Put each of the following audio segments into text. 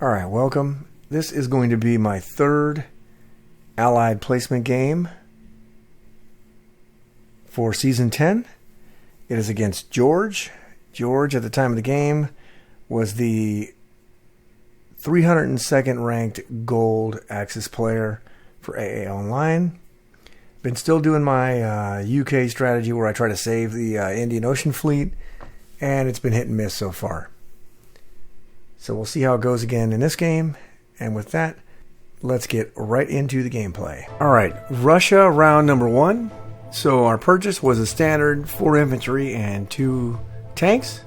Alright, welcome. This is going to be my third Allied placement game for Season 10. It is against George. George, at the time of the game, was the 302nd ranked gold Axis player for AA Online. Been still doing my UK strategy where I try to save the Indian Ocean Fleet, and it's been hit and miss so far. So we'll see how it goes again in this game. And with that, let's get right into the gameplay. Alright, Russia round number 1. So our purchase was a standard 4 infantry and 2 tanks.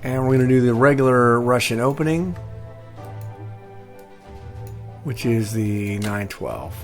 And we're going to do the regular Russian opening, which is the 912.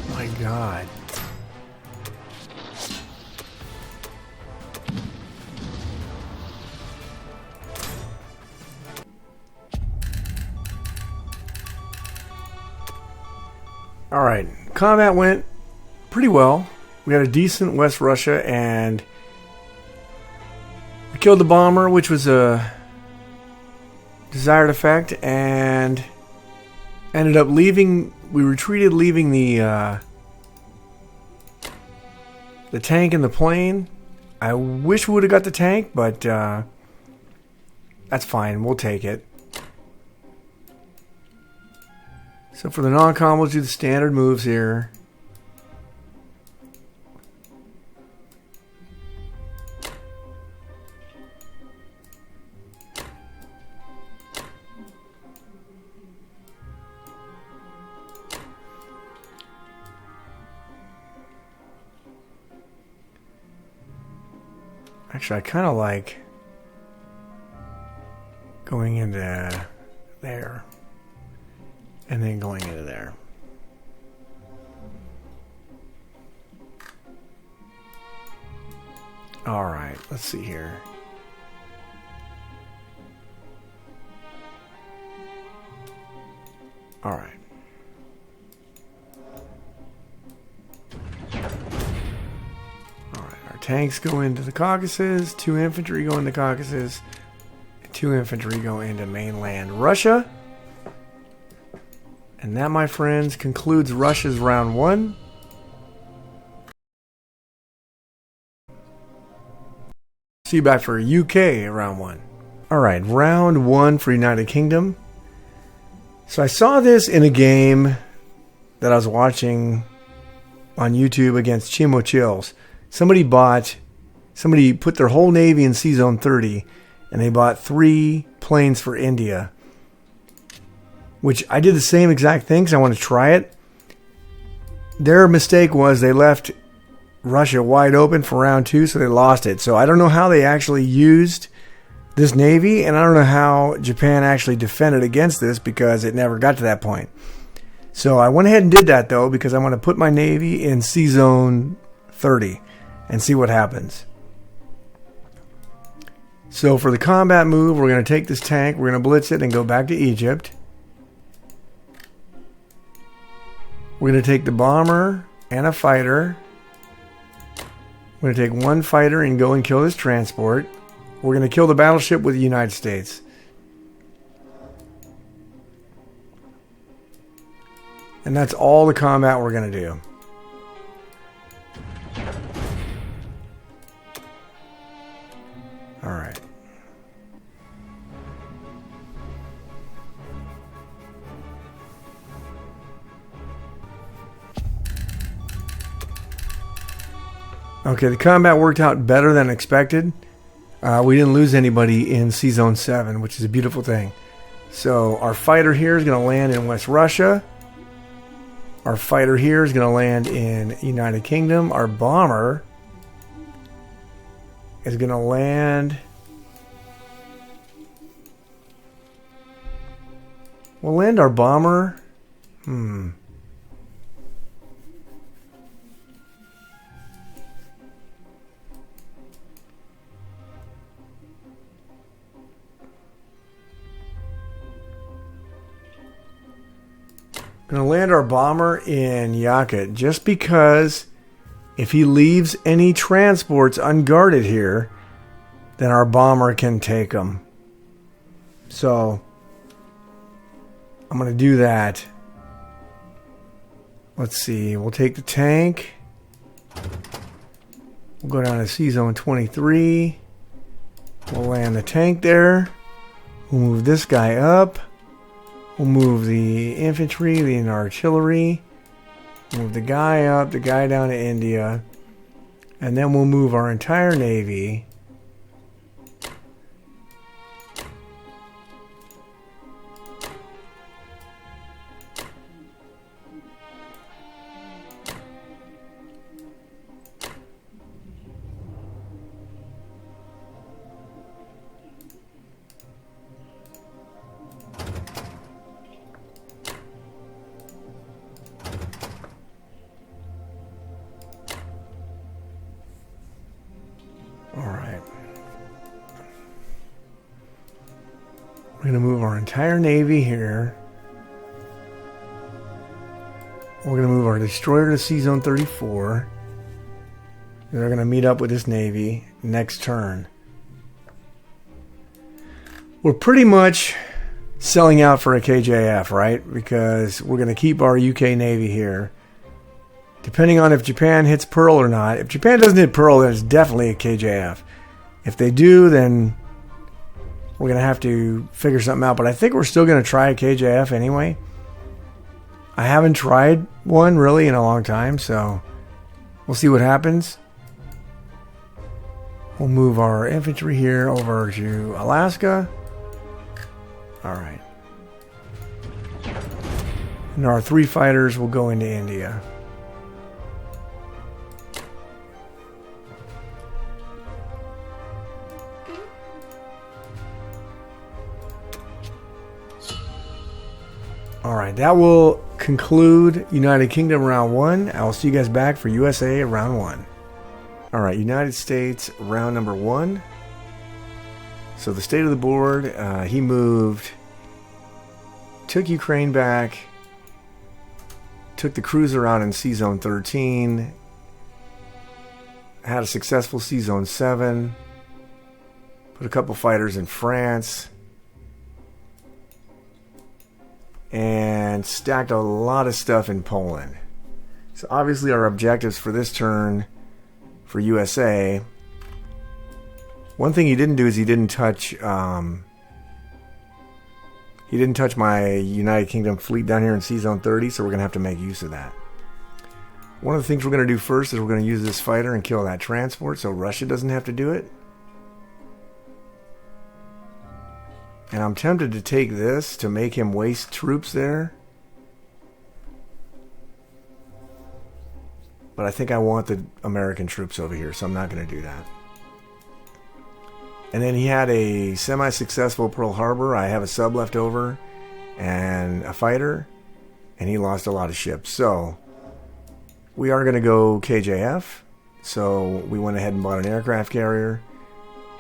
My God. Alright, combat went pretty well. We had a decent West Russia, and we killed the bomber, which was a desired effect, and ended up leaving. We retreated, leaving the tank and the plane. I wish we would have got the tank, but that's fine. We'll take it. So for the non-com, we'll do the standard moves here. Actually, I kind of like going into there and then going into there. All right, let's see here. All right. Tanks go into the Caucasus, 2 infantry go into Caucasus, and 2 infantry go into mainland Russia. And that, my friends, concludes Russia's round 1. See you back for UK round 1. Alright, round 1 for United Kingdom. So I saw this in a game that I was watching on YouTube against Chimo Chills. Somebody put their whole navy in Sea Zone 30, and they bought 3 planes for India. Which I did the same exact thing because I want to try it. Their mistake was they left Russia wide open for round 2, so they lost it. So I don't know how they actually used this navy, and I don't know how Japan actually defended against this because it never got to that point. So I went ahead and did that, though, because I want to put my navy in Sea Zone 30. And see what happens. So for the combat move, we're going to take this tank, we're going to blitz it and go back to Egypt. We're going to take the bomber and a fighter. We're going to take 1 fighter and go and kill this transport. We're going to kill the battleship with the United States. And that's all the combat we're going to do. All right. Okay, the combat worked out better than expected. We didn't lose anybody in C-Zone 7, which is a beautiful thing. So our fighter here is going to land in West Russia. Our fighter here is going to land in United Kingdom. Our bomber is going to land... We'll land our bomber... Going to land our bomber in Yakut just because if he leaves any transports unguarded here, then our bomber can take them. So I'm going to do that. Let's see. We'll take the tank. We'll go down to C-Zone 23. We'll land the tank there. We'll move this guy up. We'll move the infantry, the artillery. Move the guy up, the guy down to India. And then we'll move our entire navy. We're going to move our entire navy here. We're going to move our destroyer to C-Zone 34. They're going to meet up with this navy next turn. We're pretty much selling out for a KJF, right? Because we're going to keep our UK Navy here. Depending on if Japan hits Pearl or not. If Japan doesn't hit Pearl, then it's definitely a KJF. If they do, then we're going to have to figure something out. But I think we're still going to try a KJF anyway. I haven't tried one really in a long time, so we'll see what happens. We'll move our infantry here over to Alaska. Alright. And our 3 fighters will go into India. Alright, that will conclude United Kingdom round 1. I will see you guys back for USA round 1. Alright, United States round number 1. So the state of the board, he moved, took Ukraine back, took the cruiser out in C-Zone 13, had a successful C-Zone 7, put a couple fighters in France, and stacked a lot of stuff in Poland. So obviously our objectives for this turn for USA, one thing he didn't do is he didn't touch my United Kingdom fleet down here in C-Zone 30, so we're going to have to make use of that. One of the things we're going to do first is we're going to use this fighter and kill that transport so Russia doesn't have to do it. And I'm tempted to take this to make him waste troops there. But I think I want the American troops over here, so I'm not going to do that. And then he had a semi-successful Pearl Harbor. I have a sub left over and a fighter. And he lost a lot of ships. So we are going to go KJF. So we went ahead and bought an aircraft carrier,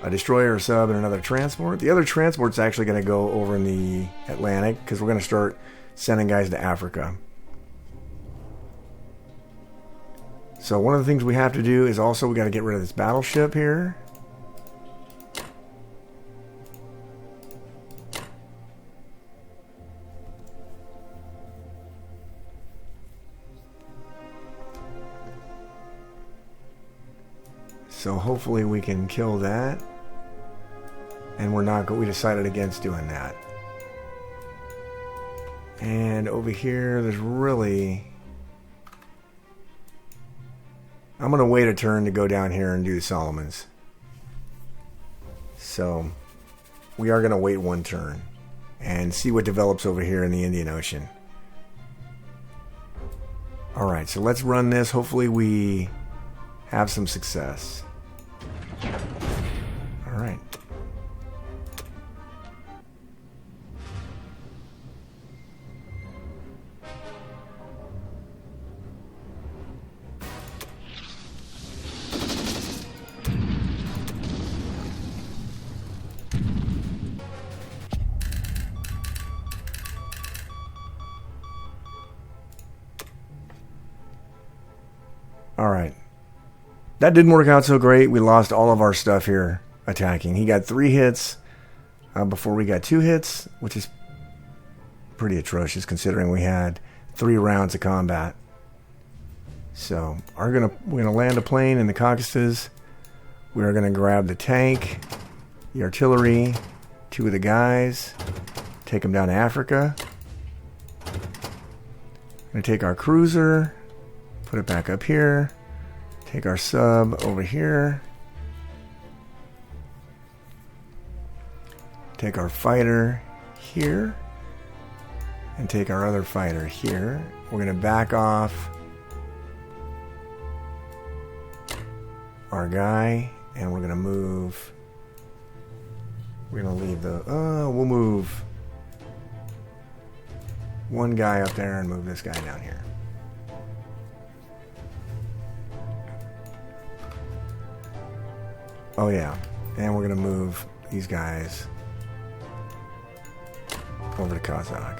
a destroyer, a sub, and another transport. The other transport's actually going to go over in the Atlantic because we're going to start sending guys to Africa. So one of the things we have to do is also we got to get rid of this battleship here. So hopefully we can kill that. And we decided against doing that. And over here there's really I'm going to wait a turn to go down here and do the Solomons. So we are going to wait one turn and see what develops over here in the Indian Ocean. Alright, so let's run this. Hopefully we have some success. Alright. Alright. That didn't work out so great. We lost all of our stuff here attacking. He got 3 hits before we got 2 hits, which is pretty atrocious considering we had 3 rounds of combat. So we're gonna land a plane in the Caucasus. We're gonna grab the tank, the artillery, 2 of the guys, take them down to Africa. Gonna take our cruiser, put it back up here. Take our sub over here. Take our fighter here. And take our other fighter here. We're going to back off our guy. And we're going to move. We're going to leave the... we'll move one guy up there and move this guy down here. Oh yeah, and we're going to move these guys over to Kazakh.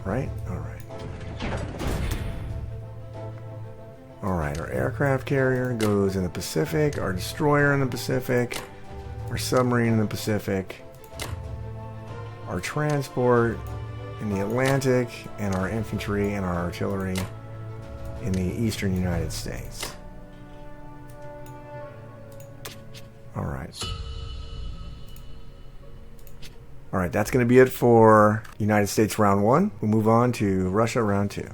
Right? Alright. Alright, our aircraft carrier goes in the Pacific, our destroyer in the Pacific, our submarine in the Pacific, our transport in the Atlantic, and our infantry and our artillery in the eastern United States. Alright. Alright, that's going to be it for United States round 1. We'll move on to Russia round 2.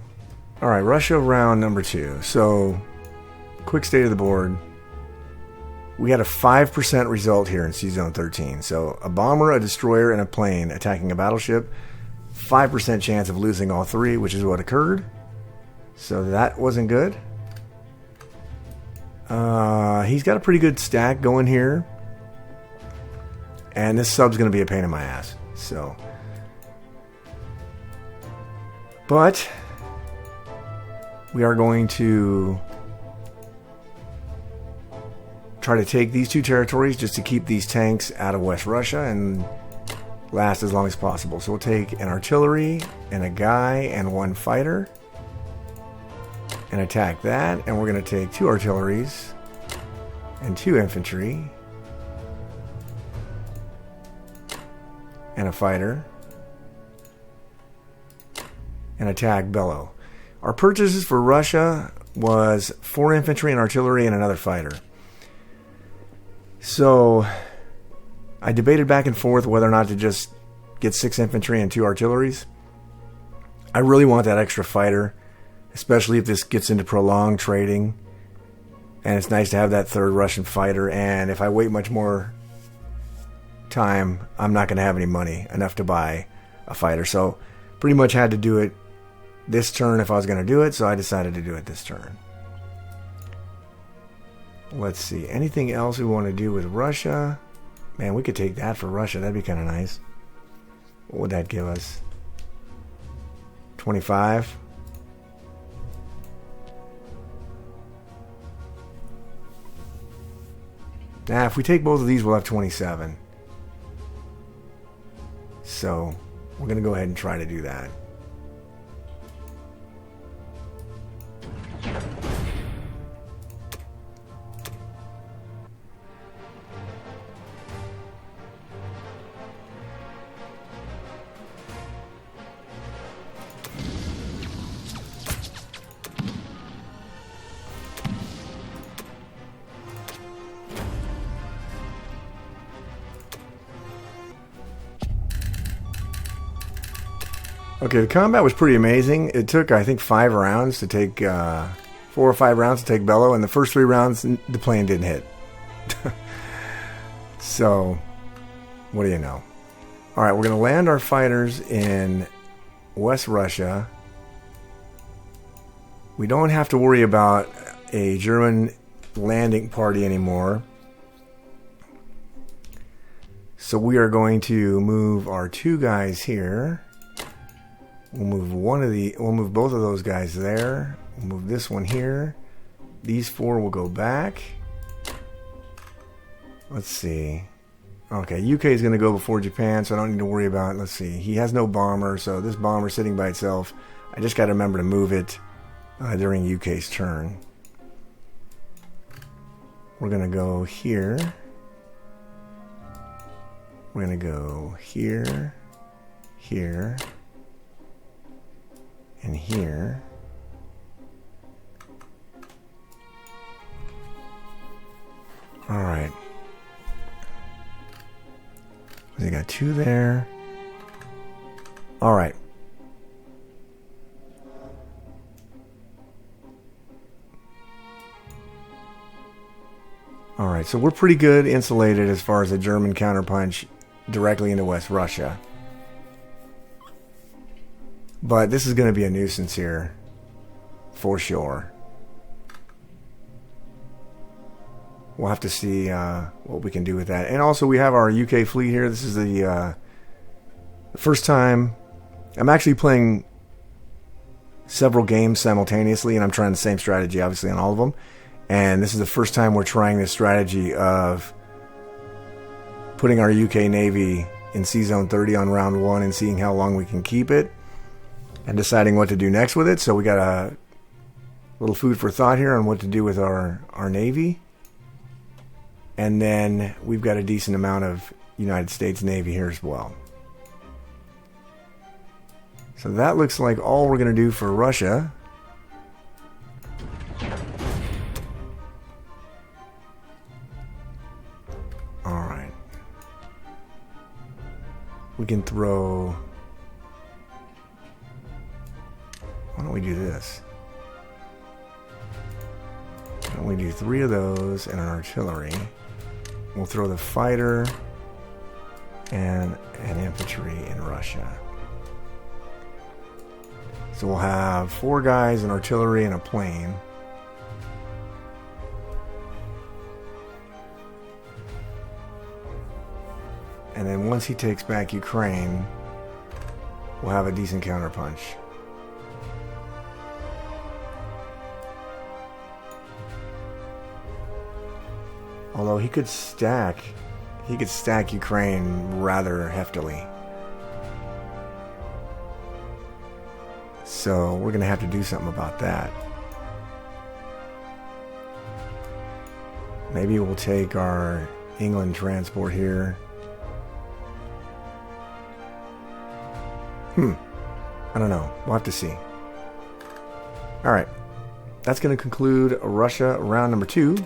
Alright, Russia round number 2. So, quick state of the board. We had a 5% result here in C-Zone 13. So, a bomber, a destroyer, and a plane attacking a battleship. 5% chance of losing all 3, which is what occurred. So, that wasn't good. He's got a pretty good stack going here. And this sub's going to be a pain in my ass. So. But we are going to try to take these 2 territories just to keep these tanks out of West Russia and last as long as possible. So we'll take an artillery and a guy and 1 fighter and attack that. And we're going to take 2 artilleries and 2 infantry and a fighter and attack Bellow. Our purchases for Russia was 4 infantry and artillery and another fighter. So I debated back and forth whether or not to just get 6 infantry and 2 artilleries. I really want that extra fighter, especially if this gets into prolonged trading. And it's nice to have that 3rd Russian fighter. And if I wait much more time, I'm not going to have any money enough to buy a fighter. So pretty much had to do it this turn if I was going to do it. So I decided to do it this turn. Let's see. Anything else we want to do with Russia? Man, we could take that for Russia. That'd be kind of nice. What would that give us? 25? Nah, if we take both of these, we'll have 27. So, we're going to go ahead and try to do that. Okay, the combat was pretty amazing. It took, I think, 5 rounds to take, 4 or 5 rounds to take Bello, and the first 3 rounds, the plane didn't hit. So, what do you know? Alright, we're going to land our fighters in West Russia. We don't have to worry about a German landing party anymore. So we are going to move our 2 guys here. We'll move both of those guys there. We'll move this one here. These 4 will go back. Let's see. Okay, UK is going to go before Japan, so I don't need to worry about it. Let's see. He has no bomber, so this bomber sitting by itself. I just got to remember to move it during UK's turn. We're going to go here. We're going to go here, here, and here. All right. We got 2 there. All right. All right, so we're pretty good insulated as far as a German counterpunch directly into West Russia. But this is going to be a nuisance here, for sure. We'll have to see what we can do with that. And also, we have our UK fleet here. This is the first time I'm actually playing several games simultaneously, and I'm trying the same strategy, obviously, on all of them. And this is the first time we're trying this strategy of putting our UK Navy in Sea Zone 30 on round 1 and seeing how long we can keep it and deciding what to do next with it. So we got a little food for thought here on what to do with our Navy. And then we've got a decent amount of United States Navy here as well. So that looks like all we're going to do for Russia. Alright. We can throw... Why don't we do this? Why don't we do 3 of those and an artillery? We'll throw the fighter and an infantry in Russia. So we'll have 4 guys, an artillery, and a plane. And then once he takes back Ukraine, we'll have a decent counterpunch. Although he could stack Ukraine rather heftily. So we're going to have to do something about that. Maybe we'll take our England transport here. I don't know. We'll have to see. Alright. That's going to conclude Russia round number 2.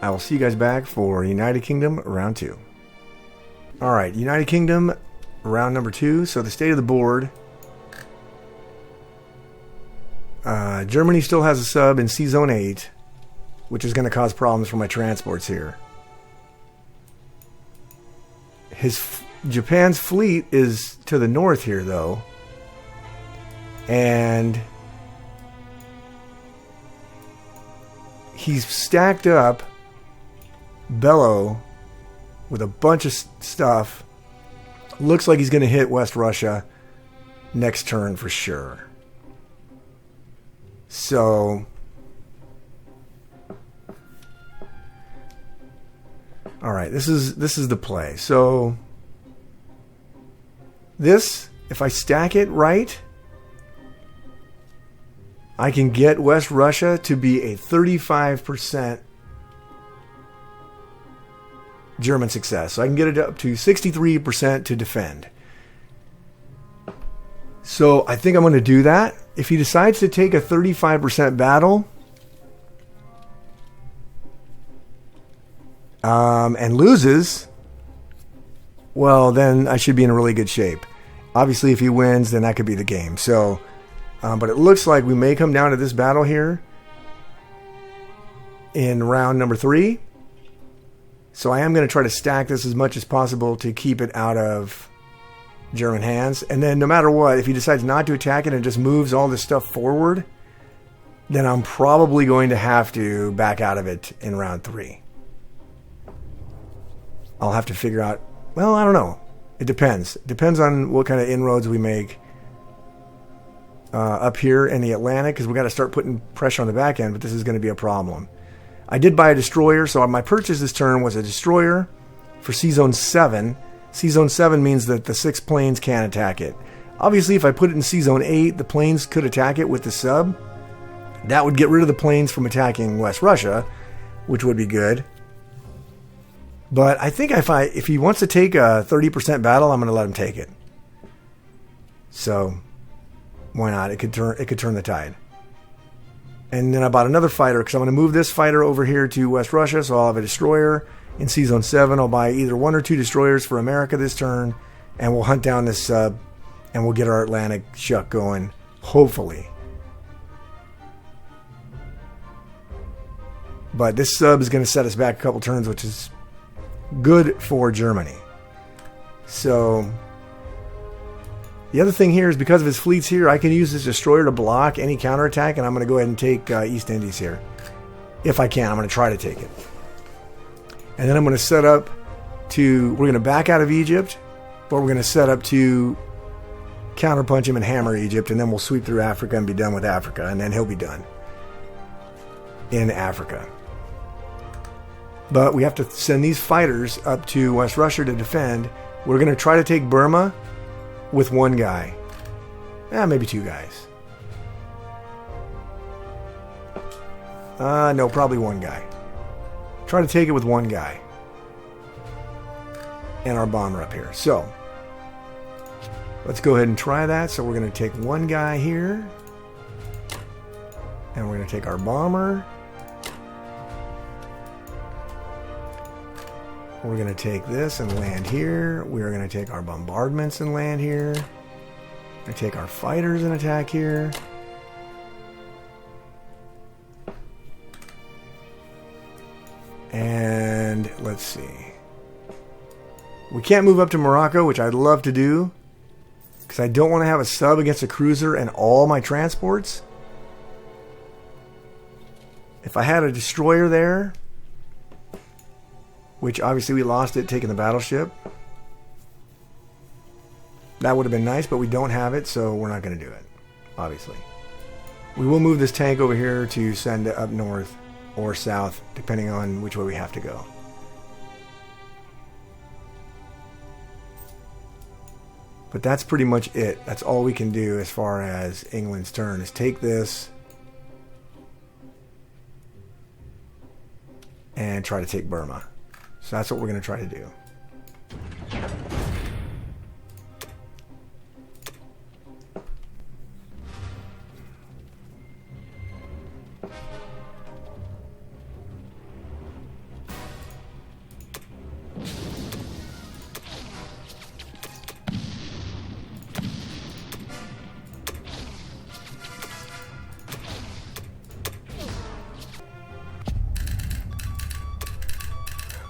I will see you guys back for United Kingdom round 2. Alright, United Kingdom round number 2. So the state of the board. Germany still has a sub in Sea Zone 8, which is going to cause problems for my transports here. Japan's fleet is to the north here, though. And he's stacked up Bello with a bunch of stuff. Looks like he's going to hit West Russia next turn for sure. So, all right, this is the play. So, this, if I stack it right, I can get West Russia to be a 35% German success. So I can get it up to 63% to defend. So I think I'm going to do that. If he decides to take a 35% battle and loses, well, then I should be in really good shape. Obviously, if he wins, then that could be the game. So, but it looks like we may come down to this battle here in round number 3. So I am going to try to stack this as much as possible to keep it out of German hands. And then no matter what, if he decides not to attack it and just moves all this stuff forward, then I'm probably going to have to back out of it in round 3. I'll have to figure out, well, I don't know. It depends. It depends on what kind of inroads we make up here in the Atlantic, because we got to start putting pressure on the back end, but this is going to be a problem. I did buy a destroyer, so my purchase this turn was a destroyer for C-Zone 7. C-Zone 7 means that the 6 planes can't attack it. Obviously, if I put it in C-Zone 8, the planes could attack it with the sub. That would get rid of the planes from attacking West Russia, which would be good. But I think if he wants to take a 30% battle, I'm going to let him take it. So why not? It could turn the tide. And then I bought another fighter because I'm going to move this fighter over here to West Russia, so I'll have a destroyer. In C-Zone 7, I'll buy either 1 or 2 destroyers for America this turn, and we'll hunt down this sub, and we'll get our Atlantic shuck going, hopefully. But this sub is going to set us back a couple turns, which is good for Germany. So the other thing here is because of his fleets here, I can use this destroyer to block any counterattack, and I'm going to go ahead and take East Indies here. If I can, I'm going to try to take it. And then I'm going to set up to, we're going to back out of Egypt, but we're going to set up to counterpunch him and hammer Egypt, and then we'll sweep through Africa and be done with Africa, and then he'll be done in Africa. But we have to send these fighters up to West Russia to defend. We're going to try to take Burma with 1 guy. Maybe 2 guys. No, probably 1 guy. Try to take it with 1 guy. And our bomber up here. So, let's go ahead and try that. So we're going to take 1 guy here. And we're going to take our bomber. We're going to take this and land here. We're going to take our bombardments and land here. We're going to take our fighters and attack here. And let's see. We can't move up to Morocco, which I'd love to do, because I don't want to have a sub against a cruiser and all my transports. If I had a destroyer there, which obviously we lost it taking the battleship, that would have been nice, but we don't have it, so we're not going to do it, obviously. We will move this tank over here to send it up north or south, depending on which way we have to go. But that's pretty much it. That's all we can do as far as England's turn, is take this and try to take Burma. So that's what we're going to try to do.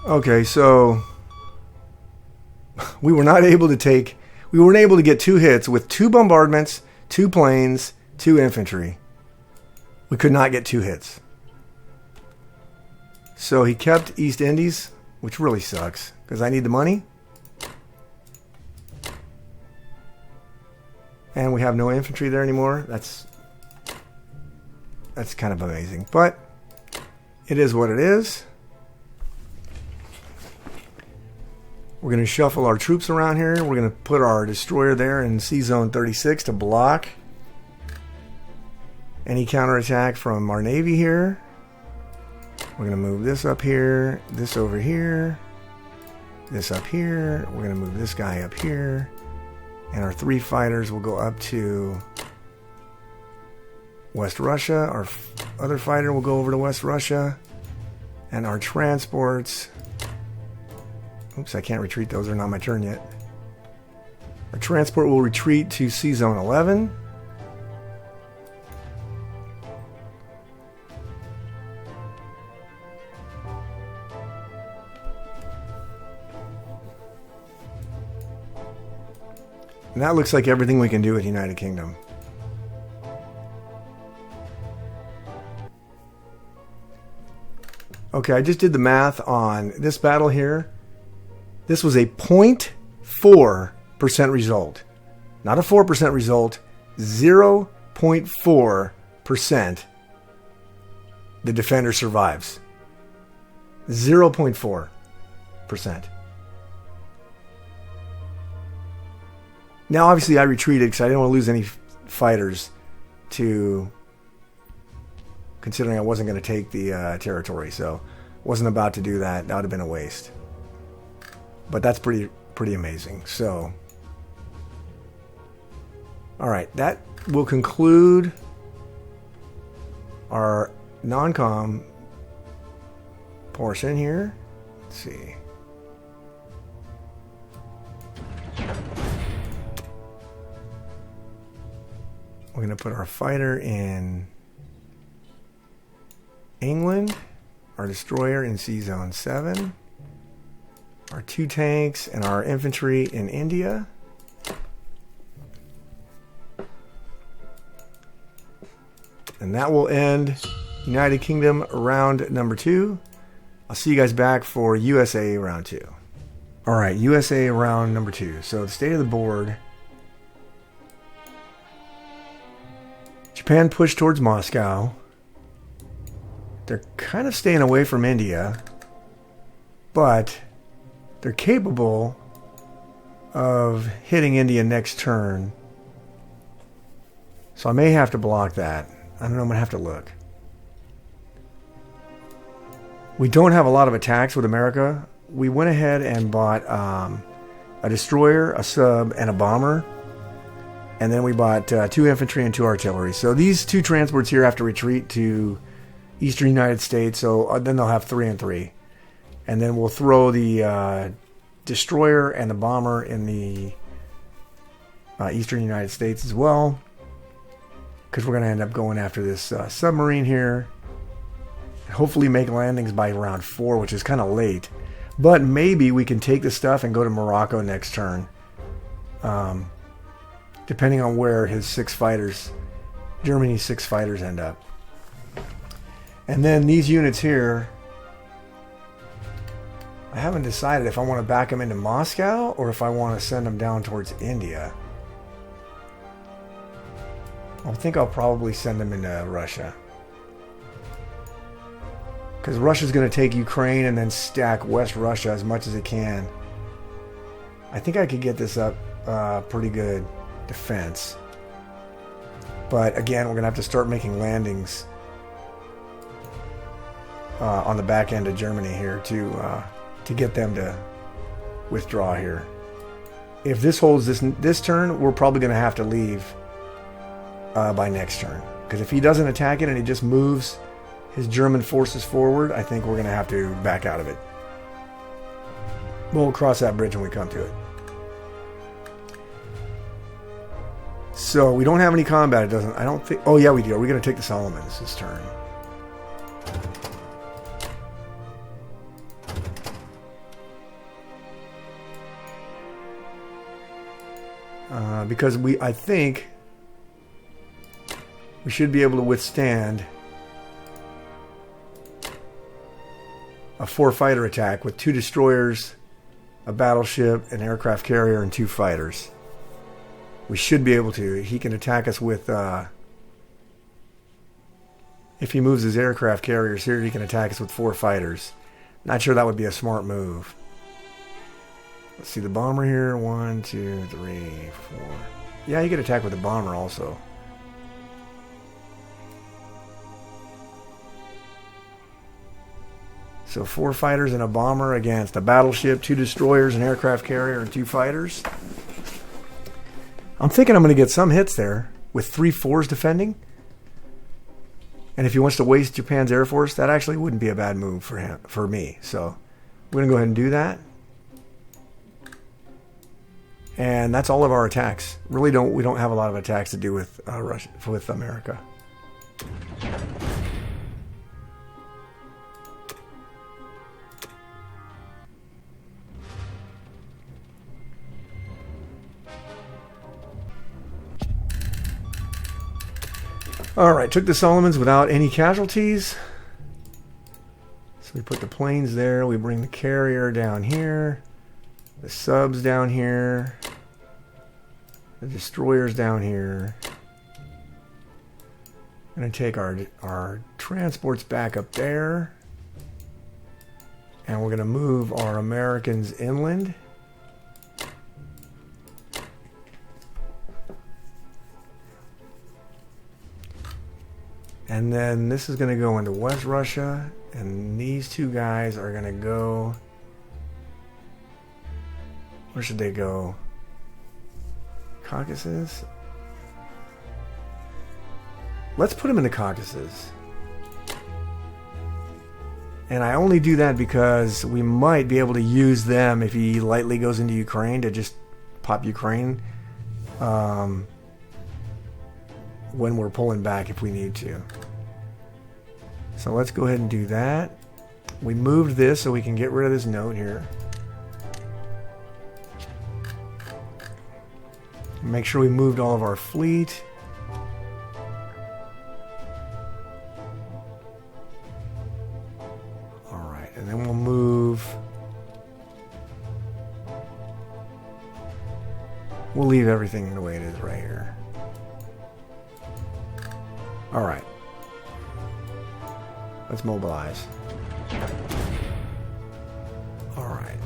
Okay, so we weren't able to get 2 hits with 2 bombardments, 2 planes, 2 infantry. We could not get 2 hits. So he kept East Indies, which really sucks, because I need the money. And we have no infantry there anymore. That's kind of amazing. But it is what it is. We're going to shuffle our troops around here. We're going to put our destroyer there in C-Zone 36 to block any counterattack from our Navy here. We're going to move this up here, this over here, this up here. We're going to move this guy up here. And our 3 fighters will go up to West Russia. Our other fighter will go over to West Russia. And our transports Oops, I can't retreat those. They're not my turn yet. Our transport will retreat to Sea Zone 11. And that looks like everything we can do with United Kingdom. Okay, I just did the math on this battle here. This was a 0.4% result. Not a 4% result, 0.4%. The defender survives. 0.4%. Now, obviously, I retreated because I didn't want to lose any fighters to... Considering I wasn't going to take the territory, so wasn't about to do that. That would have been a waste. But that's pretty amazing. So, all right, that will conclude our non-com portion here. Let's see. We're going to put our fighter in England, our destroyer in Sea Zone 7, our 2 tanks and our infantry in India. And that will end United Kingdom round number 2. I'll see you guys back for USA round 2. Alright, USA round number 2. So the state of the board. Japan pushed towards Moscow. They're kind of staying away from India, but they're capable of hitting India next turn. So I may have to block that. I don't know, I'm going to have to look. We don't have a lot of attacks with America. We went ahead and bought a destroyer, a sub, and a bomber. And then we bought 2 infantry and 2 artillery. So these 2 transports here have to retreat to Eastern United States, so then they'll have 3 and 3. And then we'll throw the destroyer and the bomber in the Eastern United States as well, because we're going to end up going after this submarine here. Hopefully make landings by round 4, which is kind of late. But maybe we can take the stuff and go to Morocco next turn. Depending on where his 6 fighters, Germany's 6 fighters end up. And then these units here, I haven't decided if I want to back them into Moscow or if I want to send them down towards India. I think I'll probably send them into Russia. Because Russia's going to take Ukraine and then stack West Russia as much as it can. I think I could get this up pretty good defense. But again, we're going to have to start making landings on the back end of Germany here to get them to withdraw here. If this holds this turn, we're probably going to have to leave by next turn. Because if he doesn't attack it and he just moves his German forces forward, I think we're going to have to back out of it. We'll cross that bridge when we come to it. So we don't have any combat. It doesn't. I don't think. Oh yeah, we do. We're going to take the Solomons this turn. Because I think we should be able to withstand a 4-fighter attack with 2 destroyers, a battleship, an aircraft carrier, and 2 fighters. We should be able to. He can attack us with, if he moves his aircraft carriers here, he can attack us with 4 fighters. Not sure that would be a smart move. Let's see the bomber here. 1, 2, 3, 4. Yeah, you could attack with the bomber also. So 4 fighters and a bomber against a battleship, 2 destroyers, an aircraft carrier, and 2 fighters. I'm thinking I'm going to get some hits there with 3 4s defending. And if he wants to waste Japan's Air Force, that actually wouldn't be a bad move for him, for me. So we're going to go ahead and do that. And that's all of our attacks. We don't have a lot of attacks to do with Russia, with America. Alright, took the Solomons without any casualties. So we put the planes there. We bring the carrier down here. The subs down here. The destroyers down here. I'm going to take our transports back up there. And we're going to move our Americans inland. And then this is going to go into West Russia. And these two guys are going to go... Where should they go? Caucasus? Let's put them in the Caucasus. And I only do that because we might be able to use them if he lightly goes into Ukraine to just pop Ukraine when we're pulling back if we need to. So let's go ahead and do that. We moved this so we can get rid of this note here. Make sure we moved all of our fleet. Alright, and then we'll move... We'll leave everything the way it is right here. Alright. Let's mobilize. Alright.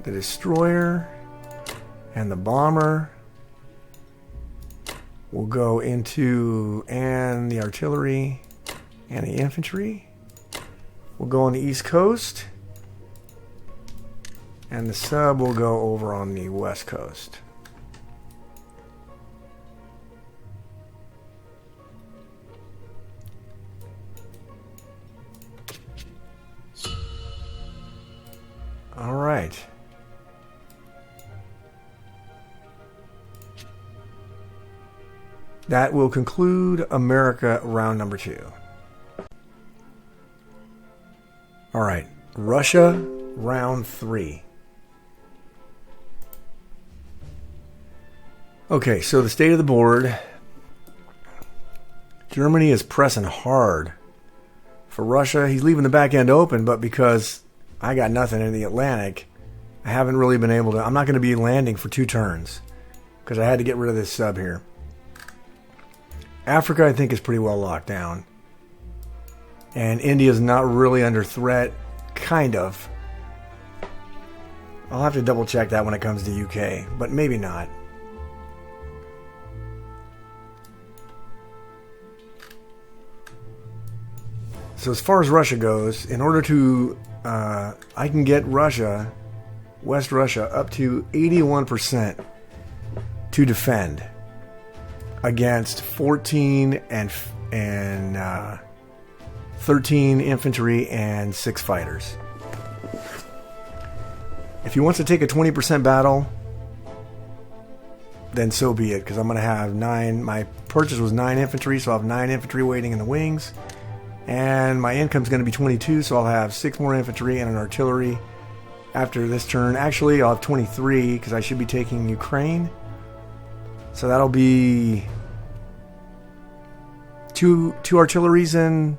The destroyer and the bomber will go into, and the artillery and the infantry will go on the east coast, and the sub will go over on the west coast. All right. That will conclude America round number 2. All right, Russia round 3. Okay, so the state of the board. Germany is pressing hard. For Russia, he's leaving the back end open, but because I got nothing in the Atlantic, I haven't really been able to... I'm not going to be landing for 2 turns because I had to get rid of this sub here. Africa, I think, is pretty well locked down. And India's not really under threat. Kind of. I'll have to double check that when it comes to UK, but maybe not. So as far as Russia goes, in order to... I can get Russia, West Russia, up to 81% to defend against 14 and 13 infantry and 6 fighters. If he wants to take a 20% battle, then so be it, because I'm going to have 9. My purchase was 9 infantry, so I'll have 9 infantry waiting in the wings. And my income's going to be 22, so I'll have 6 more infantry and an artillery after this turn. Actually, I'll have 23, because I should be taking Ukraine. So that'll be 2 artilleries and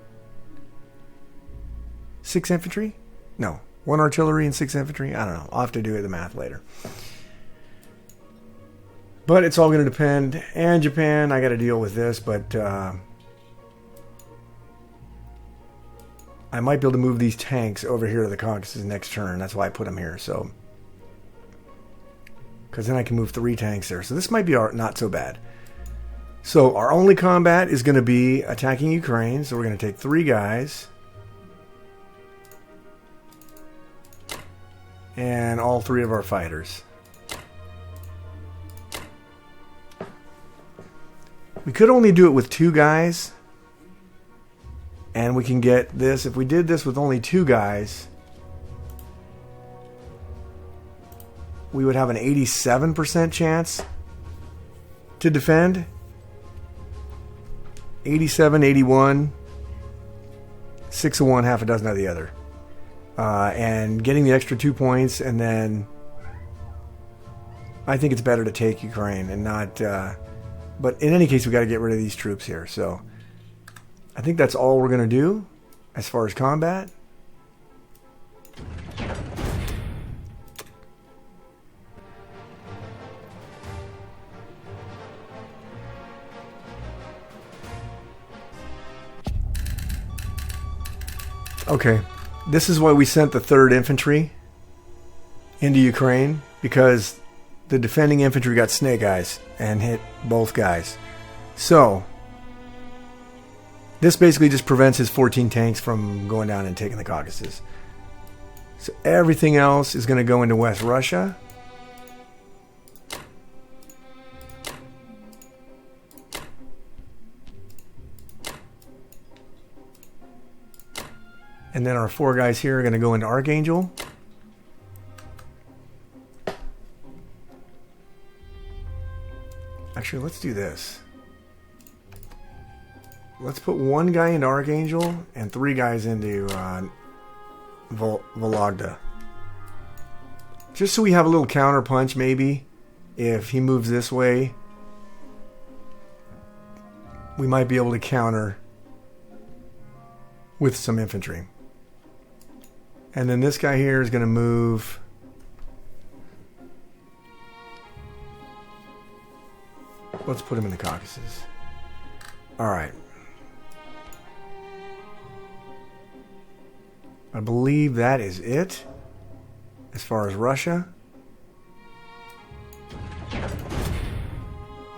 6 infantry? No, 1 artillery and 6 infantry? I don't know. I'll have to do the math later. But it's all going to depend. And Japan, I got to deal with this, but I might be able to move these tanks over here to the Caucasus next turn. That's why I put them here. So, because then I can move 3 tanks there. So this might be not so bad. So our only combat is going to be attacking Ukraine. So we're going to take 3 guys. And all 3 of our fighters. We could only do it with 2 guys. And we can get this. If we did this with only 2 guys, we would have an 87% chance to defend. 87, 81, 6 of one, half a dozen of the other. And getting the extra 2 points, and then I think it's better to take Ukraine and not... but in any case, we got to get rid of these troops here. So I think that's all we're going to do as far as combat. Okay, this is why we sent the 3rd Infantry into Ukraine, because the defending infantry got snake eyes and hit both guys. So this basically just prevents his 14 tanks from going down and taking the Caucasus. So everything else is going to go into West Russia. And then our 4 guys here are going to go into Archangel. Actually, let's do this. Let's put 1 guy into Archangel and 3 guys into Vologda. Just so we have a little counter punch, maybe. If he moves this way, we might be able to counter with some infantry. And then this guy here is going to move. Let's put him in the Caucasus. Alright. I believe that is it as far as Russia.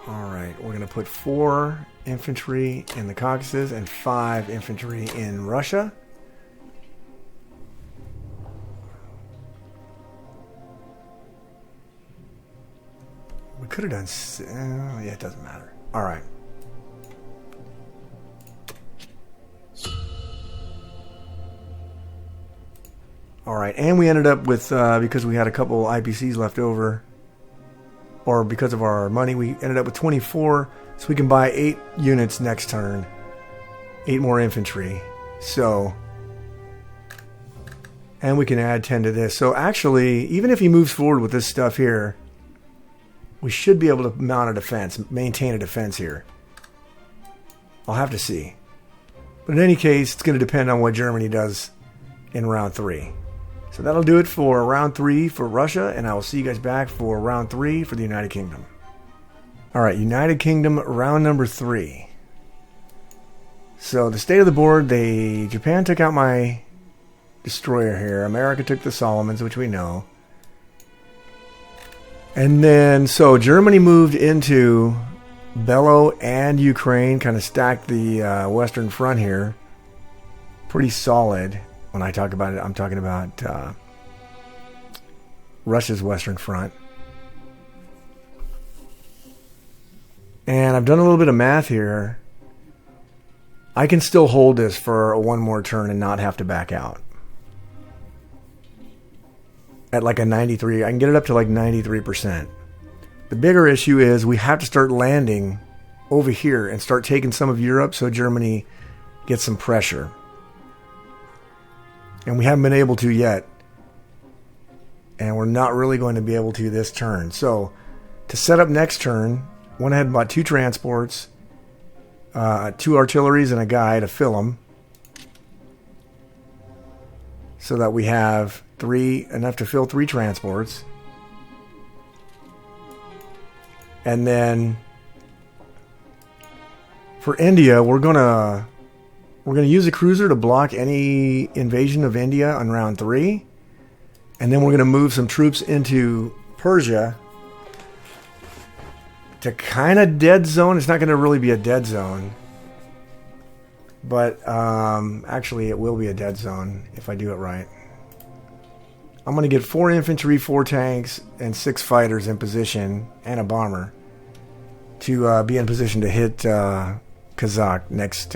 Alright, we're going to put 4 infantry in the Caucasus and 5 infantry in Russia. We could have done... yeah, it doesn't matter. Alright. Alright, and we ended up with... because we had a couple IPCs left over, or because of our money, we ended up with 24, so we can buy 8 units next turn. 8 more infantry. So... and we can add 10 to this. So actually, even if he moves forward with this stuff here, we should be able to mount a defense, maintain a defense here. I'll have to see. But in any case, it's going to depend on what Germany does in round 3. So that'll do it for round 3 for Russia, and I will see you guys back for round 3 for the United Kingdom. Alright, United Kingdom, round number 3. So the state of the board, Japan took out my destroyer here. America took the Solomons, which we know. And then, so Germany moved into Bello and Ukraine, kind of stacked the Western Front here. Pretty solid. When I talk about it, I'm talking about Russia's Western Front. And I've done a little bit of math here. I can still hold this for 1 more turn and not have to back out. At like a 93, I can get it up to like 93%. The bigger issue is we have to start landing over here and start taking some of Europe so Germany gets some pressure. And we haven't been able to yet. And we're not really going to be able to this turn. So to set up next turn, went ahead and bought 2 transports, 2 artilleries and a guy to fill them. So that we have enough to fill 3 transports. And then for India, we're gonna use a cruiser to block any invasion of India on round 3. And then we're gonna move some troops into Persia to kind of dead zone. It's not gonna really be a dead zone. But actually it will be a dead zone if I do it right. I'm going to get 4 infantry, 4 tanks, and 6 fighters in position, and a bomber, to be in position to hit Kazakh next,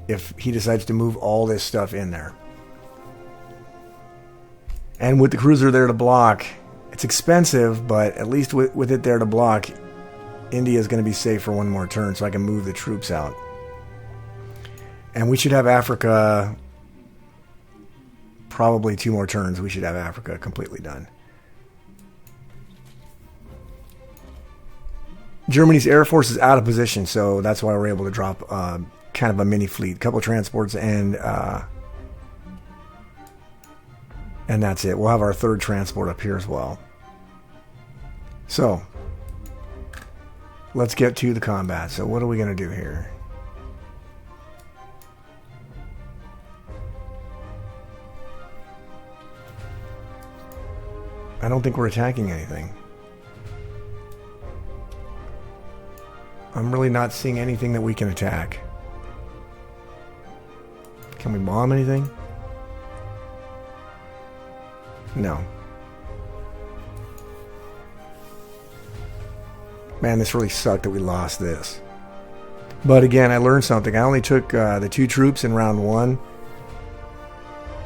if he decides to move all this stuff in there. And with the cruiser there to block, It's expensive, but at least with it there to block, India is going to be safe for one more turn, so I can move the troops out. And we should have Africa, probably 2 more turns, we should have Africa completely done. Germany's Air Force is out of position, so that's why we're able to drop kind of a mini fleet. A couple of transports, and that's it. We'll have our 3rd transport up here as well. So, let's get to the combat. So what are we going to do here? I don't think we're attacking anything. I'm really not seeing anything that we can attack. Can we bomb anything? No. Man, this really sucked that we lost this. But again, I learned something. I only took the 2 troops in round 1.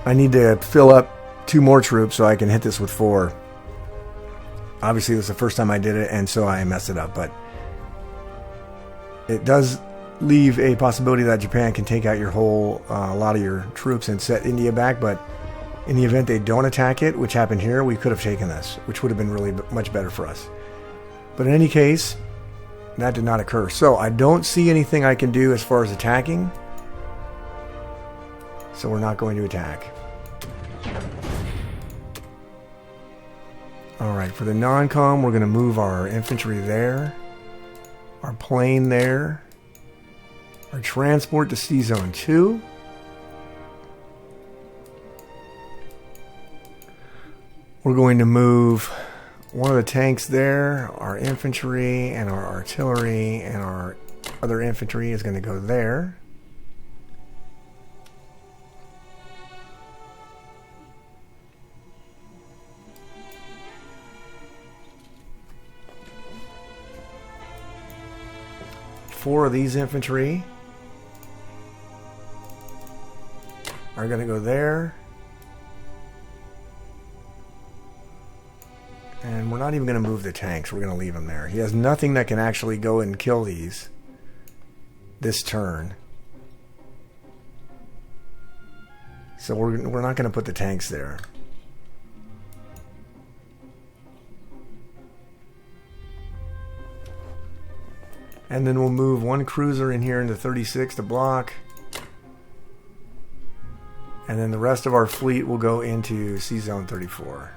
I need to fill up 2 more troops so I can hit this with 4. Obviously, this was the first time I did it, and so I messed it up. But it does leave a possibility that Japan can take out your whole, a lot of your troops and set India back. But in the event they don't attack it, which happened here, we could have taken this, which would have been really much better for us. But in any case, that did not occur. So I don't see anything I can do as far as attacking. So we're not going to attack. Alright, for the non-com, we're going to move our infantry there. Our plane there. Our transport to C-Zone 2. We're going to move one of the tanks there. Our infantry and our artillery and our other infantry is going to go there. Four of these infantry are going to go there. And we're not even going to move the tanks. We're going to leave them there. He has nothing that can actually go and kill these this turn. So we're not going to put the tanks there. And then we'll move one cruiser in here into 36 to block. And then the rest of our fleet will go into C-Zone 34.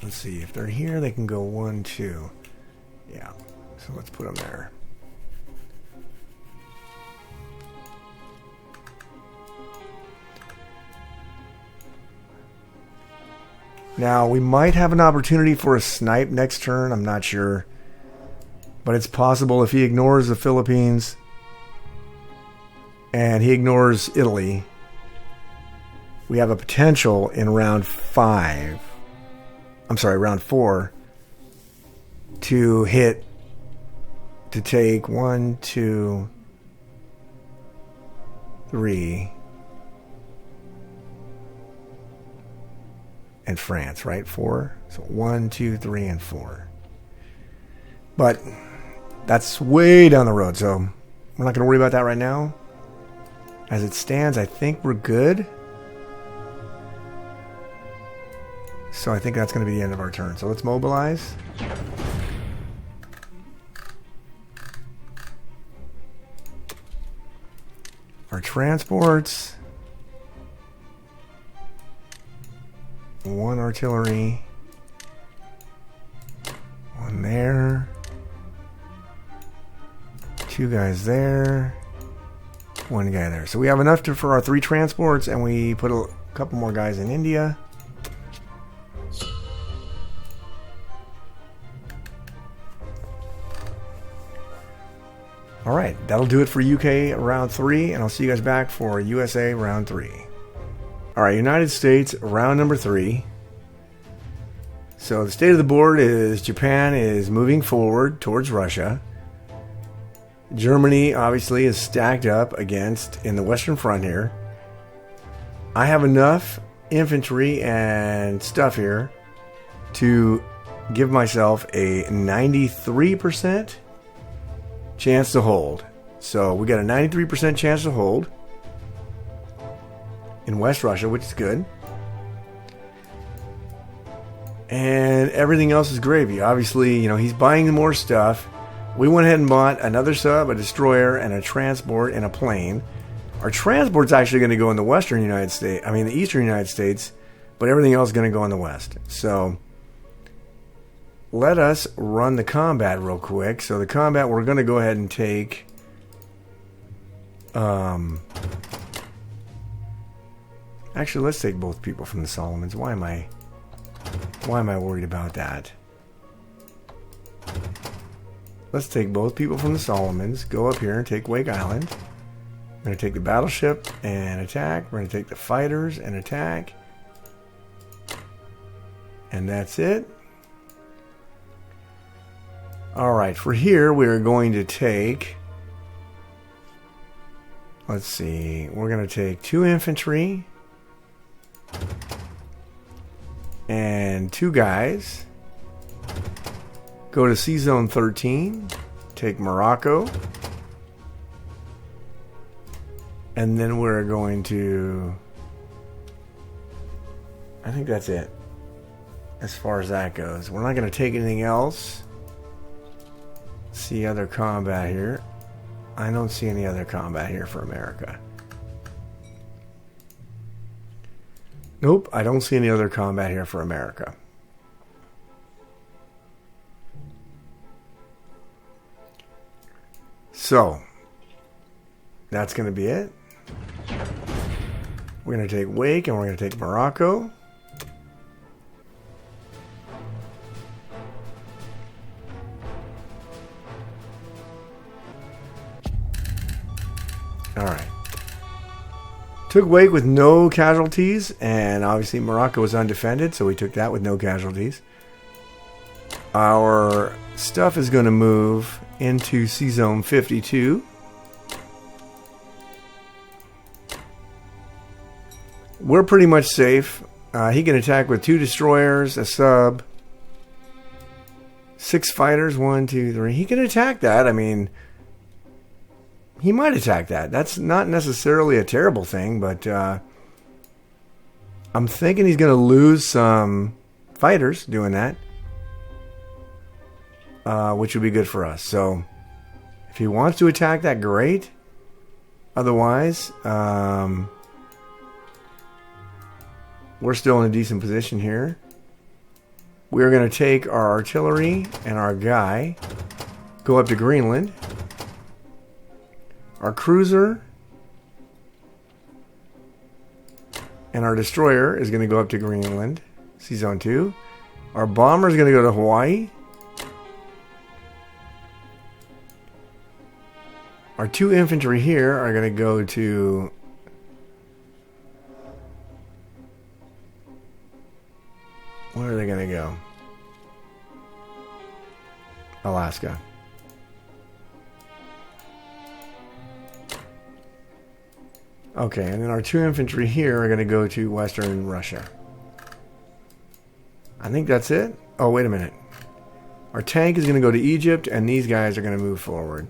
Let's see, if they're here, they can go 1, 2. Yeah, so let's put them there. Now, we might have an opportunity for a snipe next turn. I'm not sure. But it's possible if he ignores the Philippines and he ignores Italy, we have a potential in round 4 to hit, to take 1, 2, 3, and France, right? 4. So 1, 2, 3, and 4. But that's way down the road, so we're not going to worry about that right now. As it stands, I think we're good. So I think that's going to be the end of our turn. So let's mobilize. Our transports. 1 artillery. 1 there. 2 guys there. 1 guy there. So we have enough for our 3 transports, and we put a couple more guys in India. Alright, that'll do it for UK round 3, and I'll see you guys back for USA round 3. Alright, United States round number 3. So the state of the board is Japan is moving forward towards Russia. Germany obviously is stacked up against in the Western Front here. I have enough infantry and stuff here to give myself a 93% chance to hold. So we got a 93% chance to hold in West Russia, which is good. And everything else is gravy. Obviously, you know, he's buying more stuff. We went ahead and bought another sub, a destroyer, and a transport and a plane. Our transport's actually going to go in the western United States. I mean, the eastern United States, but everything else is going to go in the west. So let us run the combat real quick. So the combat, we're going to go ahead and take. Actually, let's take both people from the Solomons. Why am I worried about that? Let's take both people from the Solomons, go up here and take Wake Island. We're going to take the battleship and attack. We're going to take the fighters and attack. And that's it. Alright, for here we're going to take... Let's see. We're going to take 2 infantry. And 2 guys. Go to Sea Zone 13. Take Morocco. And then we're going to... I think that's it. As far as that goes. We're not going to take anything else. See other combat here. I don't see any other combat here for America. Nope, I don't see any other combat here for America. So, that's going to be it. We're going to take Wake and we're going to take Morocco. Alright. Took Wake with no casualties, and obviously Morocco was undefended, so we took that with no casualties. Our stuff is going to move into Sea Zone 52. We're pretty much safe. He can attack with 2 destroyers, a sub, 6 fighters, 1, 2, 3. He can attack that. I mean, he might attack that. That's not necessarily a terrible thing, but I'm thinking he's going to lose some fighters doing that, which would be good for us. So if he wants to attack that, great. Otherwise, we're still in a decent position here. We're going to take our artillery and our guy, go up to Greenland. Our cruiser and our destroyer is going to go up to Greenland, Sea Zone 2. Our bomber is going to go to Hawaii. Our 2 infantry here are going to go to where are they going to go? Alaska. Okay, and then our 2 infantry here are going to go to Western Russia. I think that's it. Oh, wait a minute. Our tank is going to go to Egypt, and these guys are going to move forward.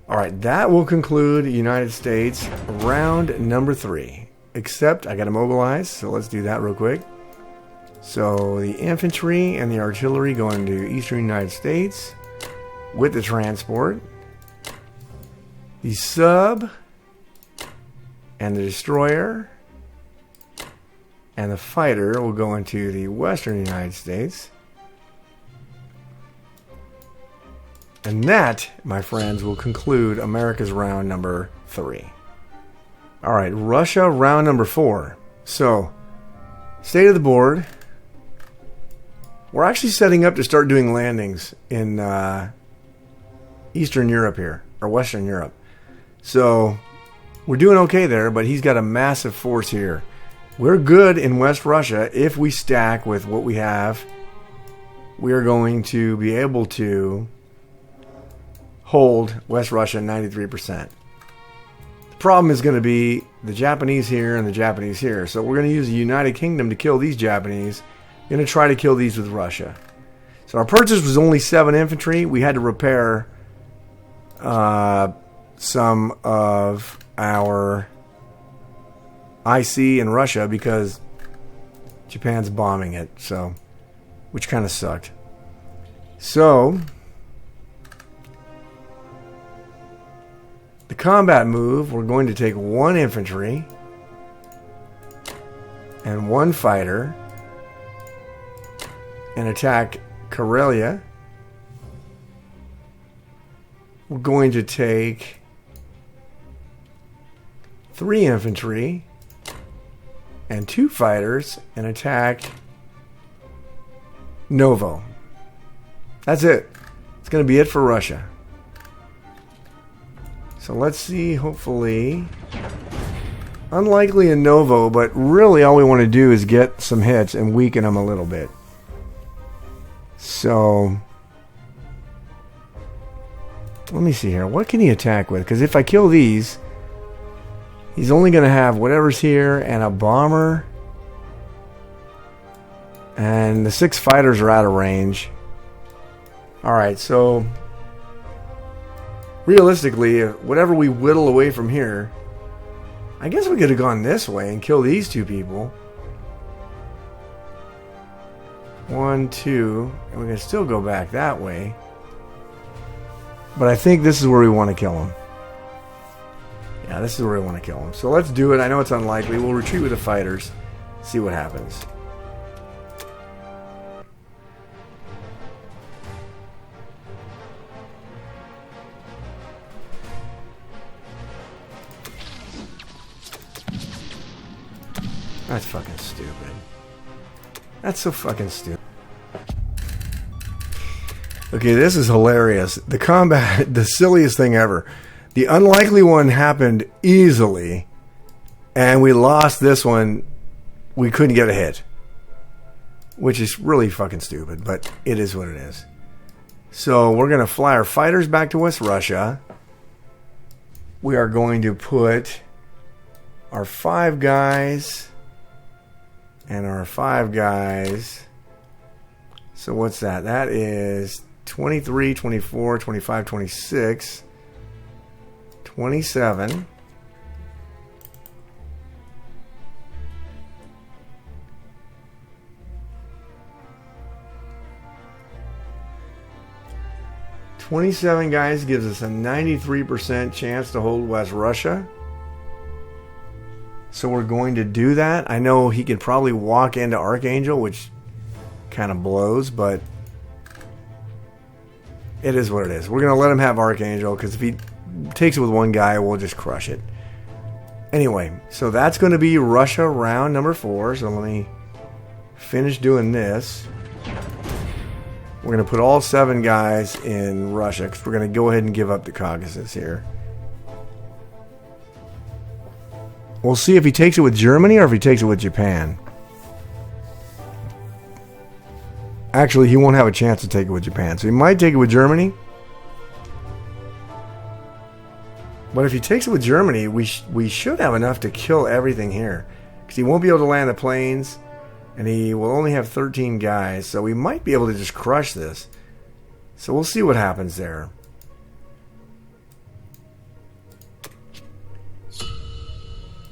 Alright, that will conclude United States round number 3. Except, I got to mobilize, so let's do that real quick. So, the infantry and the artillery going to Eastern United States with the transport. The sub and the destroyer and the fighter will go into the Western United States. And that, my friends, will conclude America's round number 3. Alright, Russia round number 4. So, state of the board. We're actually setting up to start doing landings in Eastern Europe here, or Western Europe. So, we're doing okay there, but he's got a massive force here. We're good in West Russia if we stack with what we have we are going to be able to hold West Russia 93%. The problem is going to be the Japanese here and the Japanese here. So we're going to use the United Kingdom to kill these Japanese. We're going to try to kill these with Russia. So our purchase was only 7 infantry. We had to repair some of our IC in Russia because Japan's bombing it. So, which kind of sucked. So, the combat move, we're going to take 1 infantry and 1 fighter and attack Karelia. We're going to take 3 infantry and 2 fighters and attack Novo. That's it. It's going to be it for Russia. So let's see, hopefully. Unlikely in Novo, but really all we want to do is get some hits and weaken them a little bit. So, let me see here. What can he attack with? Because if I kill these, he's only going to have whatever's here and a bomber. And the 6 fighters are out of range. Alright, so realistically, whatever we whittle away from here, I guess we could have gone this way and killed these 2 people. 1, 2, and we can still go back that way. But I think this is where we want to kill him. Yeah, this is where we want to kill him. So let's do it. I know it's unlikely. We'll retreat with the fighters. See what happens. That's fucking stupid. That's so fucking stupid. Okay, this is hilarious. The combat, the silliest thing ever. The unlikely one happened easily, and we lost this one. We couldn't get a hit, which is really fucking stupid, but it is what it is. So we're going to fly our fighters back to West Russia. We are going to put our 5 guys and our 5 guys. So what's that? That is 23, 24, 25, 26, 27. $27 guys gives us a 93% chance to hold West Russia. So we're going to do that. I know he could probably walk into Archangel, which kind of blows, but it is what it is. We're going to let him have Archangel, because if he takes it with 1 guy, we'll just crush it. Anyway, so that's going to be Russia round number 4. So let me finish doing this. We're going to put all 7 guys in Russia, because we're going to go ahead and give up the Caucasus here. We'll see if he takes it with Germany or if he takes it with Japan. Actually, he won't have a chance to take it with Japan. So he might take it with Germany. But if he takes it with Germany, we should have enough to kill everything here. Because he won't be able to land the planes. And he will only have 13 guys. So we might be able to just crush this. So we'll see what happens there.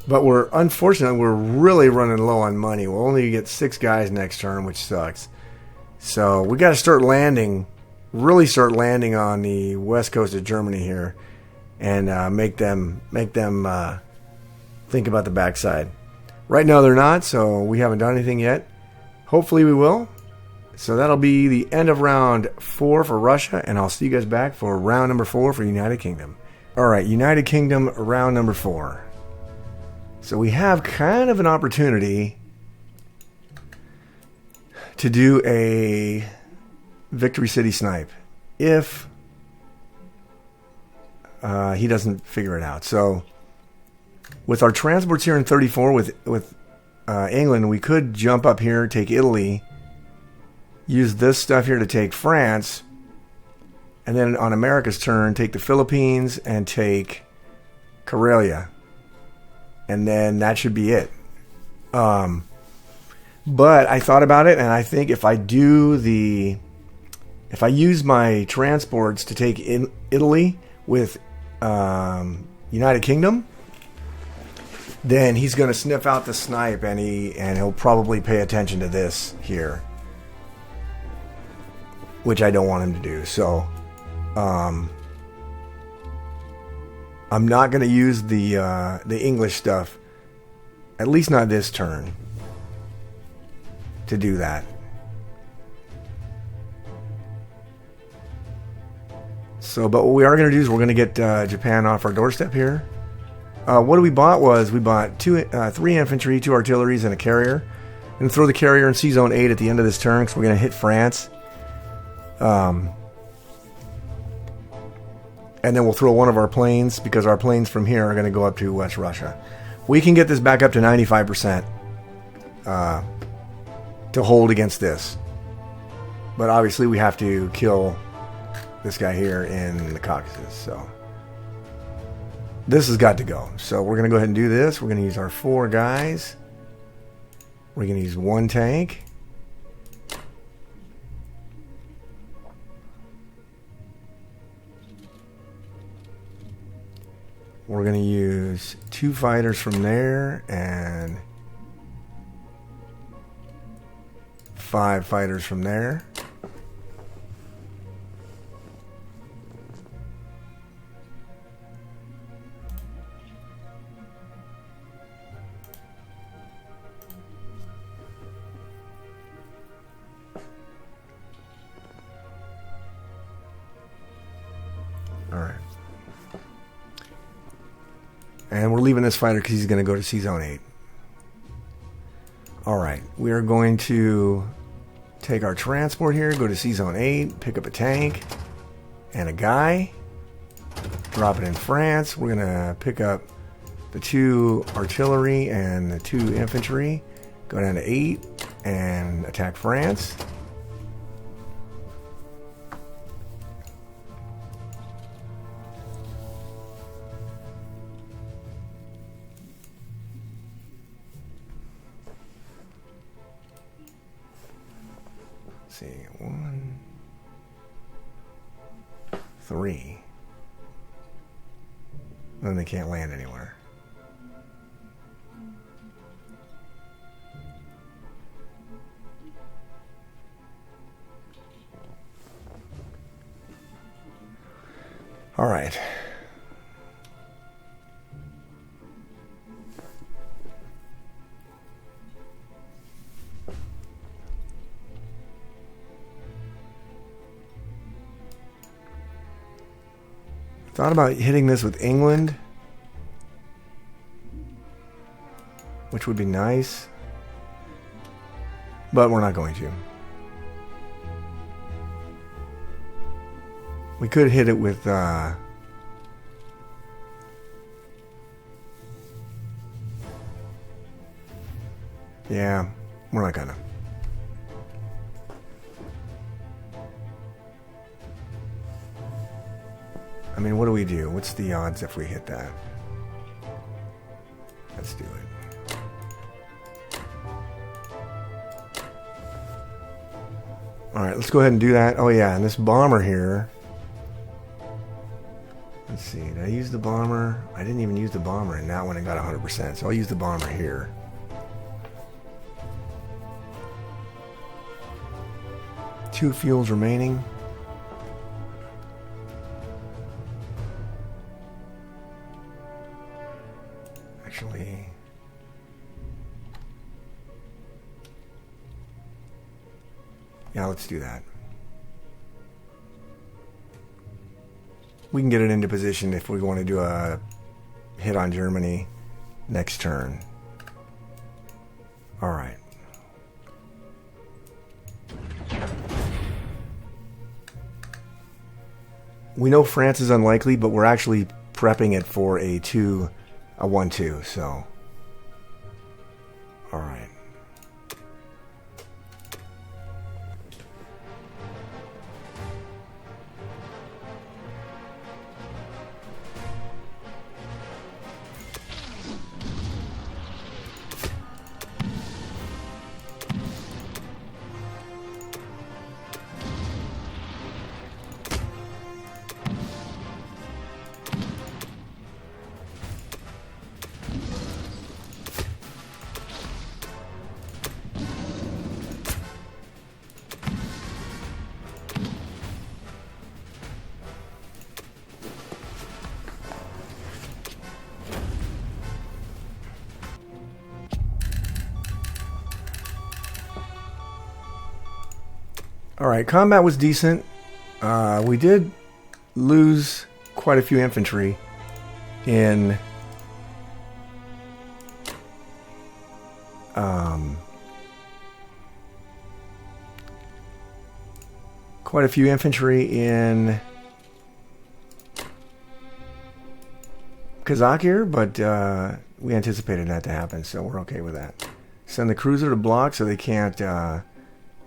But unfortunately, we're really running low on money. We'll only get 6 guys next turn, which sucks. So we got to start landing, really start landing on the west coast of Germany here, and make them think about the backside. Right now they're not, so we haven't done anything yet. Hopefully we will. So that'll be the end of round 4 for Russia, and I'll see you guys back for round number 4 for United Kingdom. All right, United Kingdom round number 4. So we have kind of an opportunity to do a Victory City snipe if he doesn't figure it out. So with our transports here in 34 with England, we could jump up here, take Italy, use this stuff here to take France, and then on America's turn, take the Philippines and take Karelia. And then that should be it. But I thought about it, and I think if I use my transports to take in Italy with United Kingdom, then he's going to sniff out the snipe, and he'll probably pay attention to this here, which I don't want him to do. So I'm not going to use the English stuff, at least not this turn, to do that. So, but what we are going to do is we're going to get Japan off our doorstep here. What we bought was we bought 3 infantry, 2 artilleries, and a carrier. And throw the carrier in Sea Zone 8 at the end of this turn, because we're going to hit France. And then we'll throw one of our planes, because our planes from here are going to go up to West Russia. We can get this back up to 95% to hold against this. But obviously we have to kill this guy here in the Caucasus. So this has got to go. So we're going to go ahead and do this. We're going to use our 4 guys. We're going to use 1 tank. We're going to use 2 fighters from there and 5 fighters from there. All right. And we're leaving this fighter because he's going to go to Sea Zone 8. All right. We are going to take our transport here, go to Sea Zone 8, pick up a tank and a guy, drop it in France. We're going to pick up the 2 artillery and the 2 infantry, go down to 8 and attack France. See, 1, 3. Then they can't land anywhere. All right. Thought about hitting this with England, which would be nice, but we're not going to. We could hit it with yeah, we're not gonna. I mean, what do we do? What's the odds if we hit that? Let's do it. Alright, let's go ahead and do that. Oh yeah, and this bomber here. Let's see, did I use the bomber? I didn't even use the bomber in that one and got 100%, so I'll use the bomber here. Two fuels remaining. Actually, yeah, let's do that. We can get it into position if we want to do a hit on Germany next turn. All right. We know France is unlikely, but we're actually prepping it for a 1-2, so. All right. Alright, combat was decent. We did lose quite a few infantry in Kazakir, but we anticipated that to happen, so we're okay with that. Send the cruiser to block so they can't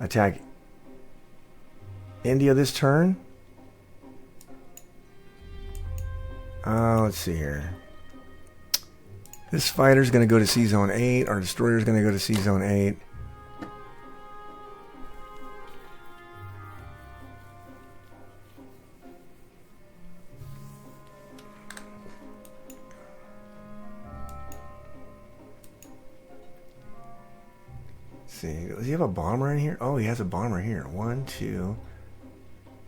attack India this turn. Let's see here. This fighter's going to go to Sea Zone 8. Our destroyer's going to go to Sea Zone 8. See, does he have a bomber in here? Oh, he has a bomber here. 1, 2,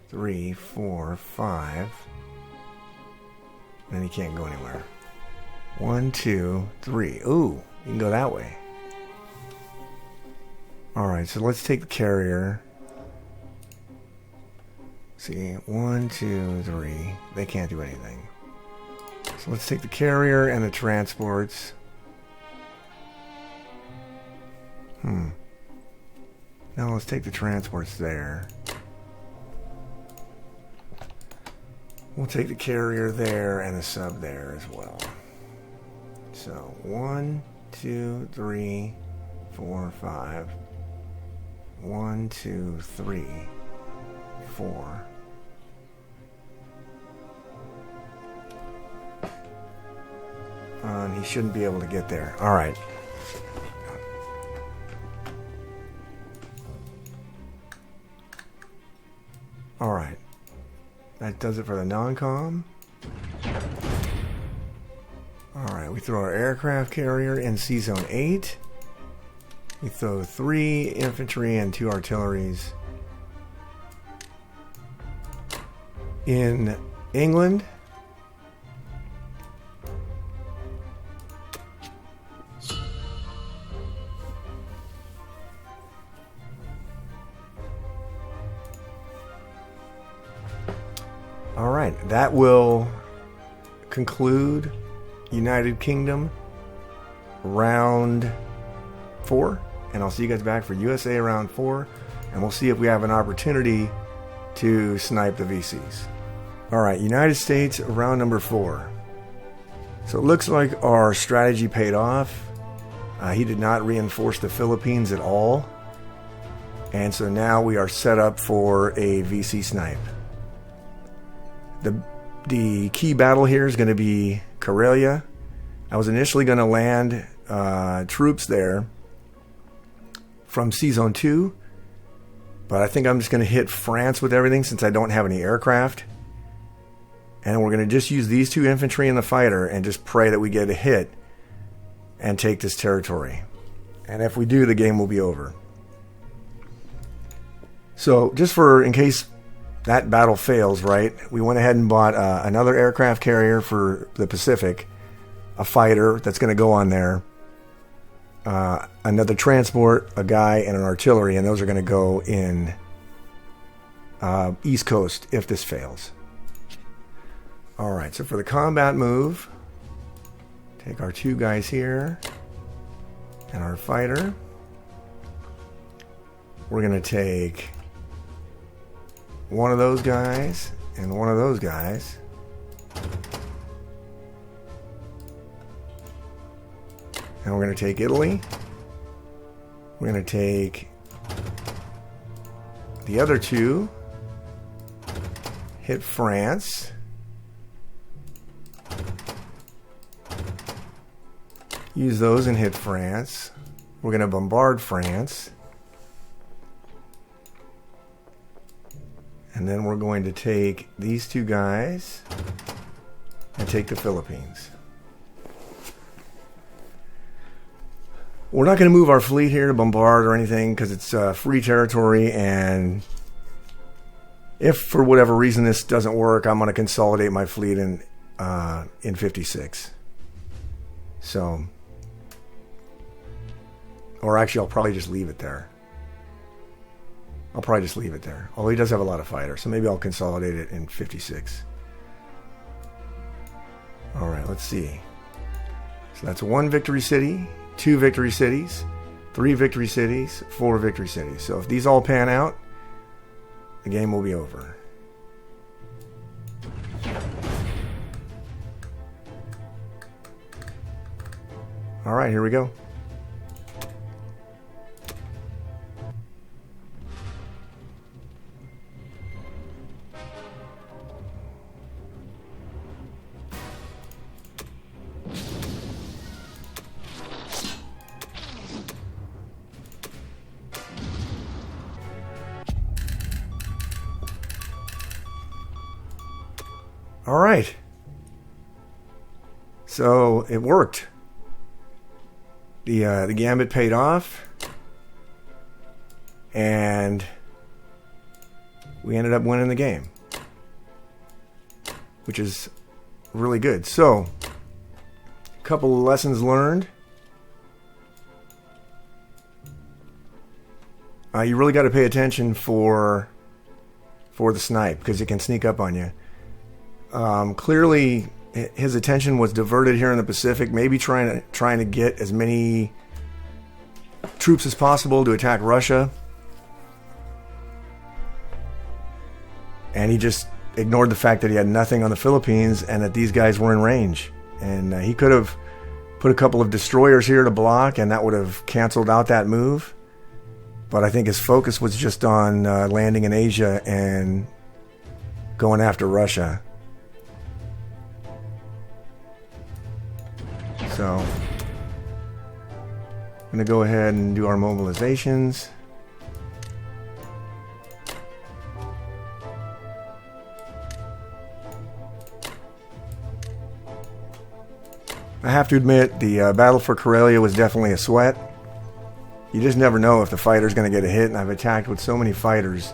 3, 4, 5. And then he can't go anywhere. 1, 2, 3. Ooh, you can go that way. Alright, so let's take the carrier. See, 1, 2, 3. They can't do anything. So let's take the carrier and the transports. Now let's take the transports there. We'll take the carrier there and the sub there as well. So 1, 2, 3, 4, 5. 1, 2, 3, 4. And he shouldn't be able to get there. All right. Alright, that does it for the non-com. Alright, we throw our aircraft carrier in Sea Zone 8. We throw 3 infantry and 2 artilleries in England. Alright, that will conclude United Kingdom round 4. And I'll see you guys back for USA round 4. And we'll see if we have an opportunity to snipe the VCs. Alright, United States round number 4. So it looks like our strategy paid off. He did not reinforce the Philippines at all. And so now we are set up for a VC snipe. The key battle here is going to be Karelia. I was initially going to land troops there from Sea Zone 2, but I think I'm just going to hit France with everything since I don't have any aircraft. And we're going to just use these 2 infantry and the fighter and just pray that we get a hit and take this territory. And if we do, the game will be over. So just in case that battle fails, right? We went ahead and bought another aircraft carrier for the Pacific, a fighter that's going to go on there, another transport, a guy, and an artillery, and those are going to go in East Coast if this fails. Alright, so for the combat move, take our 2 guys here and our fighter. We're going to take one of those guys and one of those guys. And we're going to take Italy. We're going to take the other 2, hit France. Use those and hit France. We're going to bombard France. And then we're going to take these 2 guys and take the Philippines. We're not going to move our fleet here to bombard or anything because it's free territory, and if for whatever reason this doesn't work, I'm going to consolidate my fleet in 56. So, or actually I'll probably just leave it there. I'll probably just leave it there. Although he does have a lot of fighters, so maybe I'll consolidate it in 56. Alright, let's see. So that's 1 victory city, 2 victory cities, 3 victory cities, 4 victory cities. So if these all pan out, the game will be over. Alright, here we go. All right. So it worked. The gambit paid off, and we ended up winning the game, which is really good. So, a couple of lessons learned. You really got to pay attention for the snipe, because it can sneak up on you. Clearly, his attention was diverted here in the Pacific, maybe trying to get as many troops as possible to attack Russia. And he just ignored the fact that he had nothing on the Philippines and that these guys were in range. And he could have put a couple of destroyers here to block, and that would have canceled out that move. But I think his focus was just on landing in Asia and going after Russia. So, I'm going to go ahead and do our mobilizations. I have to admit, the battle for Karelia was definitely a sweat. You just never know if the fighter's going to get a hit, and I've attacked with so many fighters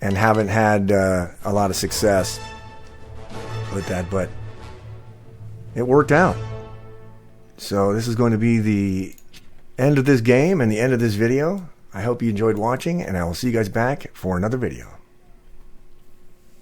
and haven't had a lot of success with that, but it worked out. So this is going to be the end of this game and the end of this video. I hope you enjoyed watching, and I will see you guys back for another video.